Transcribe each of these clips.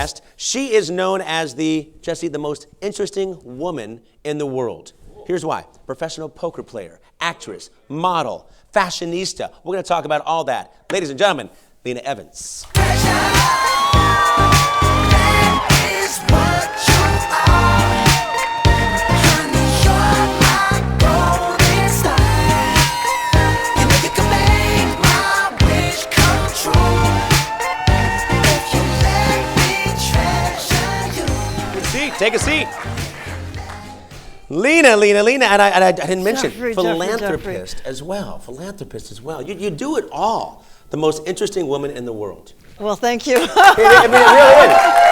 guest. She is known as the most interesting woman in the world. Here's why. Professional poker player, actress, model, fashionista. We're going to talk about all that. Ladies and gentlemen, Lena Evans. Take a seat. Lena, and I didn't mention philanthropist as well. Philanthropist as well. You do it all. The most interesting woman in the world. Well, thank you. I mean, it really is.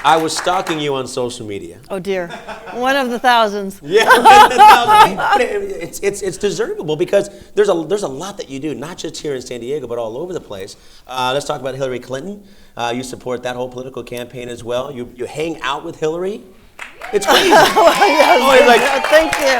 I was stalking you on social media. Oh dear, one of the thousands. Yeah, one of the thousands. But it's deservable because there's a lot that you do, not just here in San Diego, but all over the place. Let's talk about Hillary Clinton. You support that whole political campaign as well. You hang out with Hillary. It's crazy. Yes, thank you.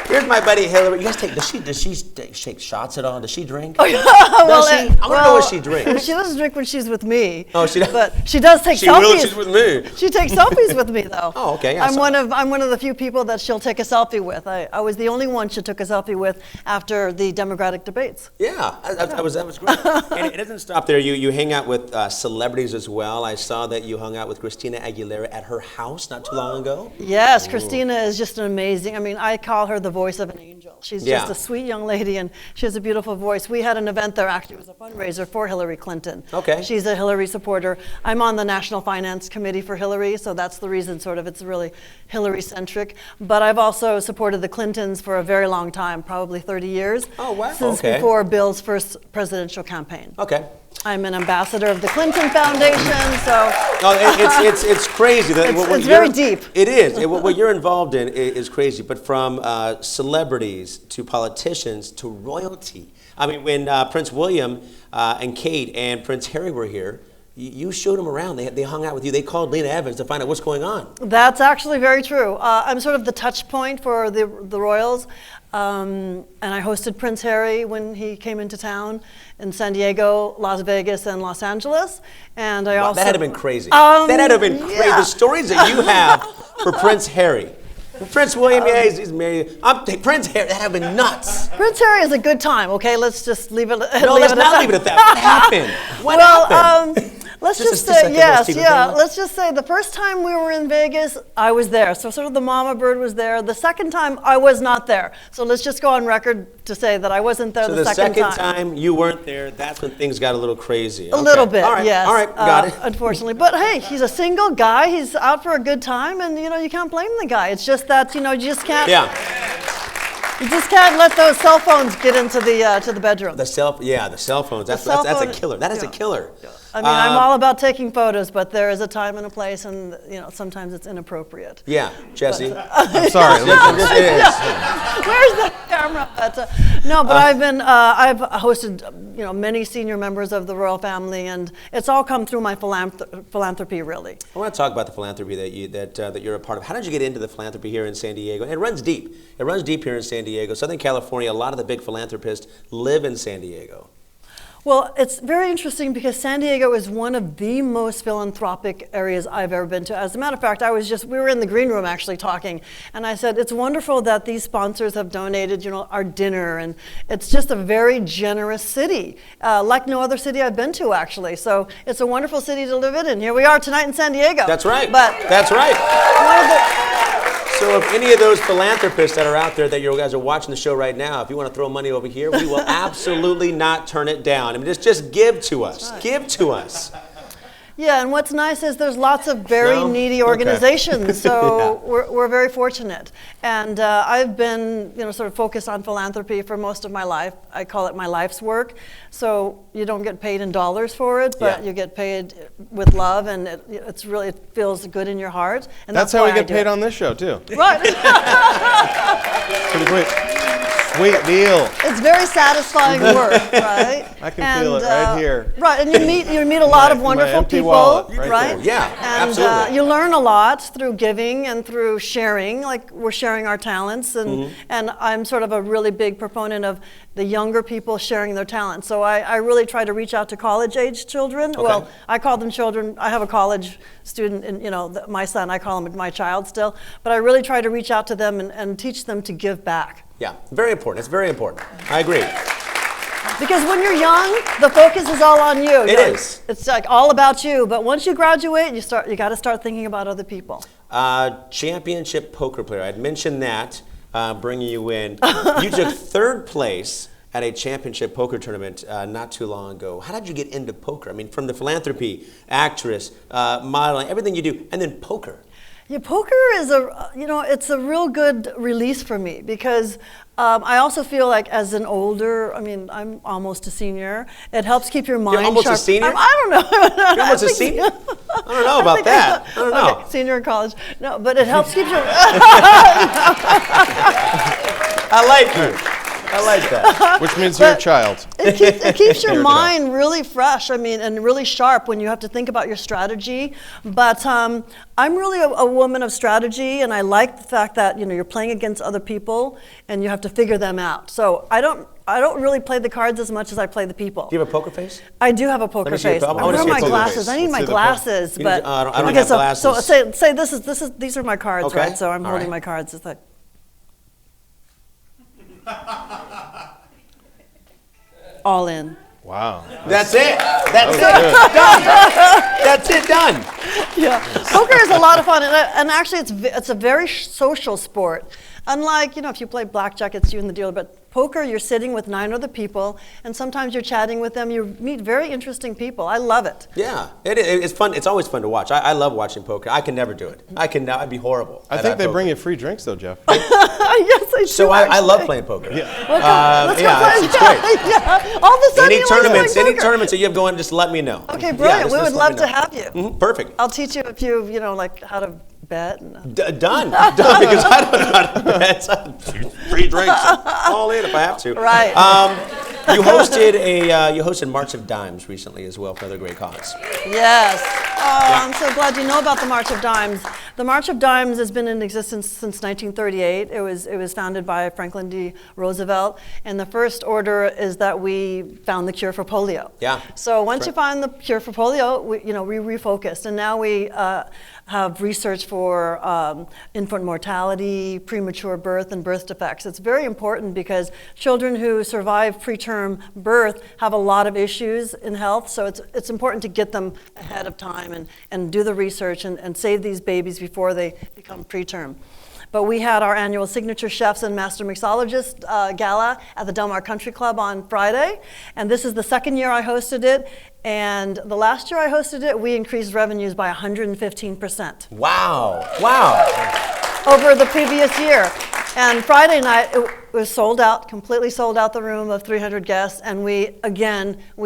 Here's my buddy Hillary. You guys does she shake shots at all? Does she drink? Oh, yeah. I want to know what she drinks. She doesn't drink when she's with me. Oh, she does. But she does take selfies. She will if she's with me. She takes selfies with me, though. Oh, okay. I'm one of the few people that she'll take a selfie with. I was the only one she took a selfie with after the Democratic debates. Yeah, that was great. And it doesn't stop there. You hang out with celebrities as well. I saw that you hung out with Christina Aguilera at her house not too long ago. Yes, Christina is just an amazing. I mean, I call her the voice of an angel. She's just a sweet young lady, and she has a beautiful voice. We had an event there. Actually, it was a fundraiser for Hillary Clinton. Okay. She's a Hillary supporter. I'm on the National Finance Committee for Hillary, so that's the reason. Sort of, it's really Hillary-centric. But I've also supported the Clintons for a very long time, probably 30 years. Oh wow! Since before Bill's first presidential campaign. Okay. I'm an ambassador of the Clinton Foundation, so. It's crazy. It's very deep. It is. What you're involved in is crazy. But from celebrities to politicians to royalty. I mean, when Prince William and Kate and Prince Harry were here, you showed them around. They hung out with you. They called Lena Evans to find out what's going on. That's actually very true. I'm sort of the touch point for the royals. And I hosted Prince Harry when he came into town in San Diego, Las Vegas, and Los Angeles. And I also... That had to have been crazy. That had to have been crazy. The stories that you have for Prince Harry. Prince William, he's married. Prince Harry, that have been nuts. Prince Harry is a good time, okay? Let's just leave it at that. No, let's not leave it at that. What happened? What happened? Let's just say, let's just say the first time we were in Vegas, I was there. So sort of the mama bird was there. The second time, I was not there. So let's just go on record to say that I wasn't there the second time. So the second time you weren't there, that's when things got a little crazy. A little bit, yes. All right, got it. Unfortunately. But hey, he's a single guy. He's out for a good time, and you can't blame the guy. It's just that, you just can't. Yeah. You just can't let those cell phones get into the bedroom. The cell phones. That's a killer. That is a killer. Yeah. I mean, I'm all about taking photos, but there is a time and a place, and sometimes it's inappropriate. Yeah, Jesse. I'm sorry. It is. Where's the camera? But I've hosted many senior members of the royal family, and it's all come through my philanthropy, really. I want to talk about the philanthropy that you're a part of. How did you get into the philanthropy here in San Diego? It runs deep. It runs deep here in San Diego. Southern California, a lot of the big philanthropists live in San Diego. Well, it's very interesting because San Diego is one of the most philanthropic areas I've ever been to. As a matter of fact, we were in the green room actually talking, and I said, it's wonderful that these sponsors have donated, our dinner, and it's just a very generous city, like no other city I've been to actually. So it's a wonderful city to live in, and here we are tonight in San Diego. That's right. That's right. So if any of those philanthropists that are out there that you guys are watching the show right now, if you want to throw money over here, we will absolutely not turn it down. I mean, just give to us. Right. Give to us. Yeah, and what's nice is there's lots of very needy organizations, so we're very fortunate. And I've been, sort of focused on philanthropy for most of my life. I call it my life's work. So you don't get paid in dollars for it, but you get paid with love, and it feels good in your heart. And that's how we get paid on this show too. Right. Pretty quick. Sweet deal. It's very satisfying work, right? I can feel it right here. Right, and you meet a lot of wonderful people, wallet, right? Yeah, and absolutely. You learn a lot through giving and through sharing. Like we're sharing our talents, and I'm sort of a really big proponent of the younger people sharing their talent. So I really try to reach out to college-age children. Okay. Well, I call them children. I have a college student, and my son, I call him my child still. But I really try to reach out to them and teach them to give back. Yeah, very important. It's very important. I agree. Because when you're young, the focus is all on you. It is. It's like all about you. But once you graduate, you got to start thinking about other people. Championship poker player. I'd mentioned that, bringing you in. You took third place at a championship poker tournament not too long ago. How did you get into poker? I mean, from the philanthropy, actress, modeling, everything you do, and then poker. Yeah, poker is it's a real good release for me because I also feel like as an older, I'm almost a senior. It helps keep your mind You're almost sharp. a senior? I don't know. You're almost a senior? I don't know about that. I don't know. Okay, senior in college. No, but it helps keep your. I like you. I like that. Which means you're a child. It keeps your You're a mind really fresh, and really sharp when you have to think about your strategy. But I'm really a woman of strategy, and I like the fact that you're playing against other people, and you have to figure them out. So I don't really play the cards as much as I play the people. Do you have a poker face? I do have a poker face. I Where are my glasses? I need my glasses, but I don't have glasses. So say these are my cards, Okay. right? So I'm All holding right. my cards. It's like. All in. Wow. That's it. That's it. Good. Done. That's it. Done. Yeah, poker is a lot of fun, and actually, it's a very social sport. Unlike if you play blackjack, it's you and the dealer. But poker, you're sitting with 9 other people, and sometimes you're chatting with them. You meet very interesting people. I love it. Yeah, it's fun. It's always fun to watch. I love watching poker. I can never do it. I'd be horrible. I think they bring you free drinks though, Jeff. Yes, I do. So I love actually. playing poker. Yeah. Let's go play. It's great. Yeah. All of a sudden, Any you wanna tournaments, play any poker. tournaments that you have going, just let me know. Okay, brilliant. Yeah, We would just let love me to know. have you. Perfect. I'll teach you a few, like how to bet. And, Done. Because I don't know how to bet. Free drinks. All in if I have to. Right. You hosted March of Dimes recently as well for another great cause. Yes. Oh, I'm so glad you know about the March of Dimes. The March of Dimes has been in existence since 1938. It was founded by Franklin D. Roosevelt, and the first order is that we found the cure for polio. Yeah. So once you find the cure for polio, we refocused, and now we have research for infant mortality, premature birth, and birth defects. It's very important because children who survive preterm birth have a lot of issues in health, so it's important to get them ahead of time and do the research and save these babies before they become preterm. But we had our annual Signature Chefs and Master Mixologist Gala at the Del Mar Country Club on Friday, and this is the second year I hosted it, and the last year I hosted it, we increased revenues by 115%. Wow. Over the previous year. And Friday night, it was sold out, completely sold out the room of 300 guests, and we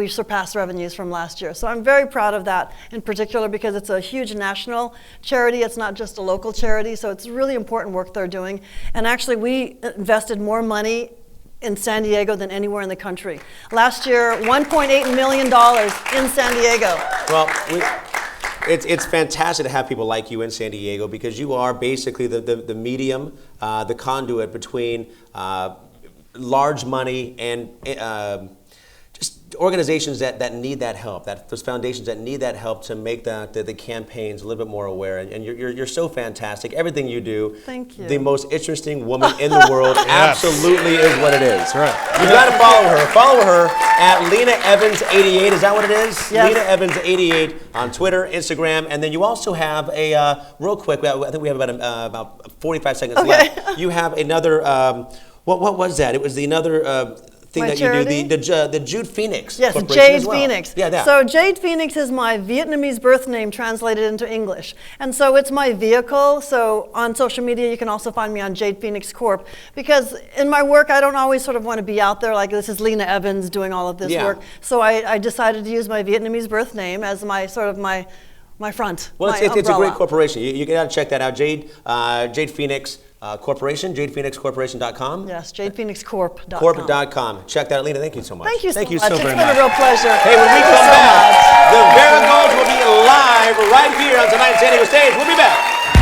surpassed revenues from last year. So I'm very proud of that in particular because it's a huge national charity. It's not just a local charity, so it's really important work they're doing. And actually, we invested more money in San Diego than anywhere in the country. Last year, $1.8 million in San Diego. Well, it's fantastic to have people like you in San Diego because you are basically the medium, the conduit between large money and just organizations that need that help, those foundations that need that help to make the campaigns a little bit more aware. And you're so fantastic. Everything you do. Thank you. The most interesting woman in the world. Absolutely is what it is. That's right. You got to follow her. Follow her at Lena Evans 88. Is that what it is? Yes. Lena Evans 88 on Twitter, Instagram, and then you also have a real quick. I think we have about 45 seconds left. You have another. What was that? It was another thing My that charity? you do. The Jude Phoenix. Yes, Corporation Jade as well. Phoenix. Yeah. So Jade Phoenix is my Vietnamese birth name translated into English. And so it's my vehicle. So on social media, you can also find me on Jade Phoenix Corp. Because in my work, I don't always sort of want to be out there like this is Lena Evans doing all of this work. So I decided to use my Vietnamese birth name as my sort of my front, Well, my it's a umbrella. great corporation. You got to check that out. Jade Phoenix Corporation, jadephoenixcorporation.com. Yes, jadephoenixcorp.com. Corp.com. Check that out. Lena, thank you so much. Thank you so much. very It's been much. a real pleasure. Hey, when we Thank you come so back, much. the Varigolds will be live right here on tonight's San Diego stage. We'll be back.